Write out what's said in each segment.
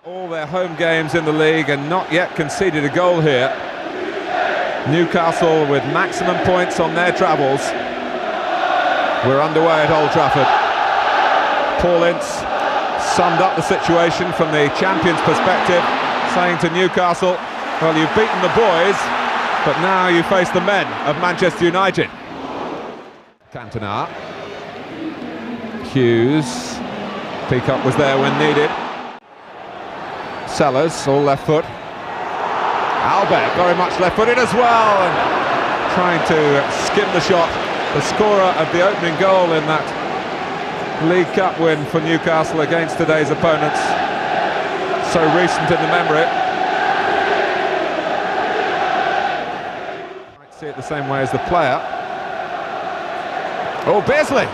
All their home games in the league and not yet conceded a goal here. Newcastle with maximum points on their travels. We're underway at Old Trafford. Paul Ince summed up the situation from the champions' perspective, saying to Newcastle, well, you've beaten the boys, but now you face the men of Manchester United. Cantona. Hughes. Peacock was there when needed. Sellers, all left foot. Albert, very much left-footed as well, and trying to skim the shot. The scorer of the opening goal in that League Cup win for Newcastle against today's opponents. So recent in the memory. Might see it the same way as the player. Oh, Beasley!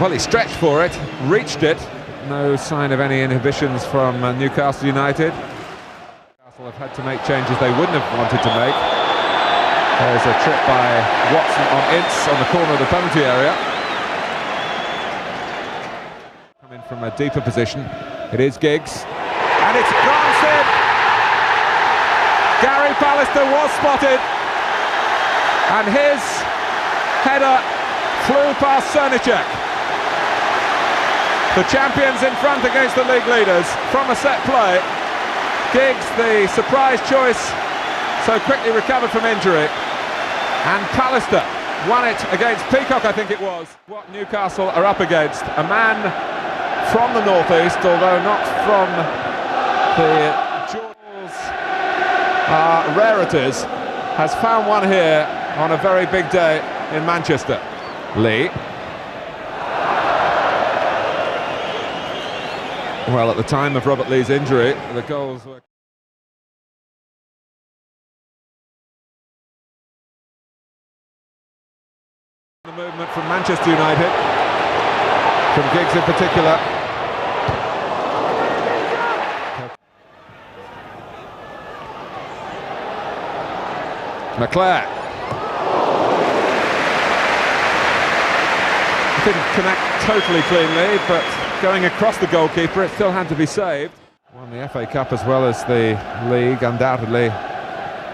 Well, he stretched for it, reached it. No sign of any inhibitions from Newcastle United. Newcastle have had to make changes they wouldn't have wanted to make. There's a trip by Watson on Ince on the corner of the penalty area. Coming from a deeper position. It is Giggs. And it's granted! Gary Pallister was spotted. And his header flew past Cernicek. The champions in front against the league leaders from a set play. Giggs, the surprise choice, so quickly recovered from injury. And Pallister won it against Peacock, I think it was. What Newcastle are up against. A man from the northeast, although not from the jewels rarities, has found one here on a very big day in Manchester. Lee. Well, at the time of Robert Lee's injury, the goals were... The movement from Manchester United, from Giggs in particular. McClare. Didn't connect totally cleanly, but going across the goalkeeper, it still had to be saved. Won the FA Cup as well as the league, undoubtedly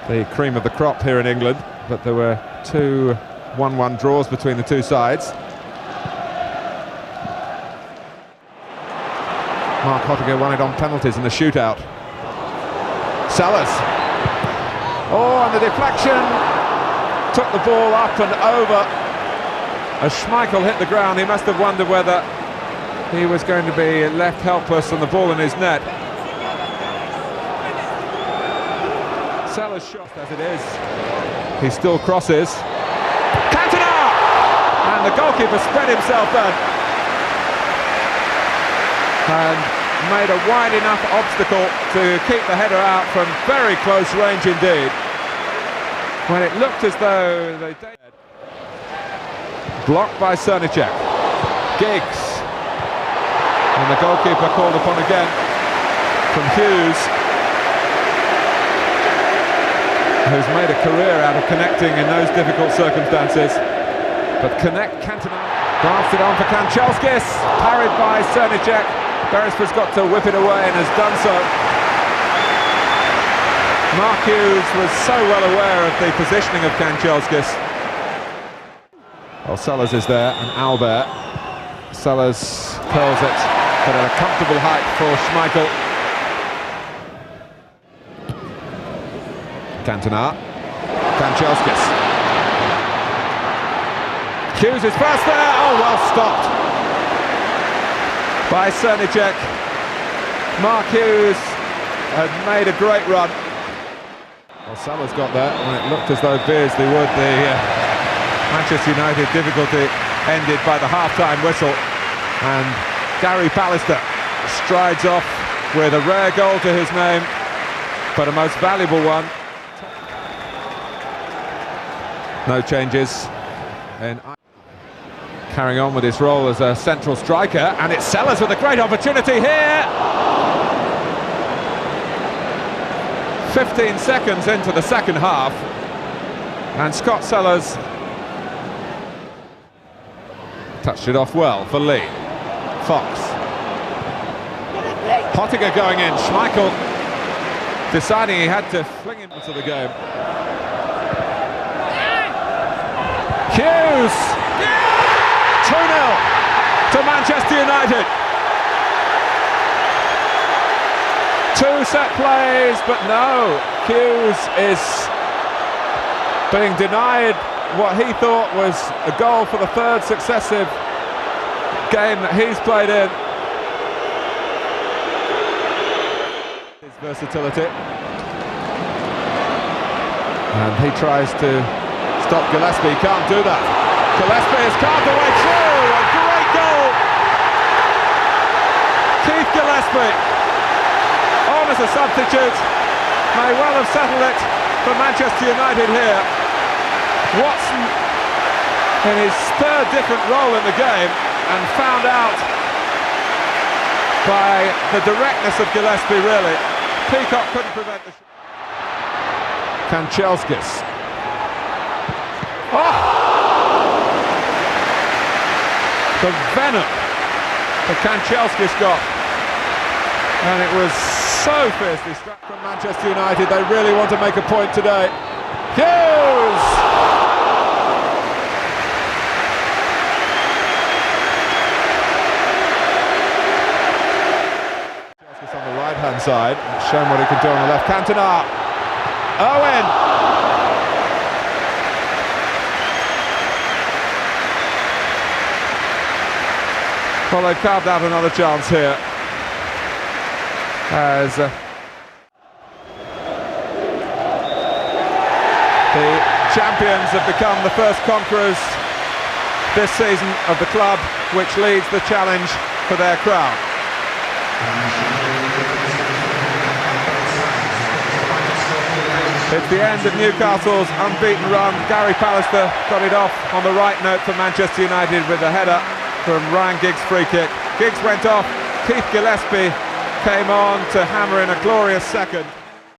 the cream of the crop here in England, but there were two 1-1 draws between the two sides. Mark Hottinger won it on penalties in the shootout. Sellers. Oh, and the deflection took the ball up and over. As Schmeichel hit the ground, he must have wondered whether he was going to be left helpless and the ball in his net. Sellers shot as it is. He still crosses. Cantona! And the goalkeeper spread himself then. And made a wide enough obstacle to keep the header out from very close range indeed. When it looked as though they... Blocked by Cernicek. Giggs. And the goalkeeper called upon again from Hughes, who's made a career out of connecting in those difficult circumstances. But Cantona glanced it on for Kanchelskis, parried by Cernicek. Beresford's got to whip it away and has done so. Mark Hughes was so well aware of the positioning of Kanchelskis. Well, Sellers is there, and Albert. Sellers curls it, but at a comfortable height for Schmeichel. Cantona. Kanchelskis. Hughes is first there. Oh, well stopped by Cernicek. Mark Hughes had made a great run. Well, Sellers got there when it looked as though Beasley would. The Manchester United difficulty ended by the half-time whistle, and Gary Pallister strides off with a rare goal to his name, but a most valuable one. No changes, and carrying on with his role as a central striker, and it's Sellers with a great opportunity here. 15 seconds into the second half, and Scott Sellers touched it off well for Lee. Fox. Pottinger going in, Schmeichel deciding he had to fling him into the game. Hughes! 2-0 to Manchester United. 2 set plays, but no, Hughes is being denied what he thought was a goal for the 3rd successive game that he's played in. His versatility. And he tries to stop Gillespie, can't do that. Gillespie has carved away through, a great goal! Keith Gillespie, on as a substitute, may well have settled it for Manchester United here. Watson in his 3rd different role in the game, and found out by the directness of Gillespie, really. Peacock couldn't prevent the shot. Kanchelskis. Oh! The venom that Kanchelskis got. And it was so fiercely struck from Manchester United. They really want to make a point today. Hughes! On the right-hand side, shown what he can do on the left. Cantona, Owen. Well, they've carved out another chance here, as the champions have become the first conquerors this season of the club, which leads the challenge for their crown. It's the end of Newcastle's unbeaten run. Gary Pallister got it off on the right note for Manchester United with a header from Ryan Giggs' free kick. Giggs went off, Keith Gillespie came on to hammer in a glorious second.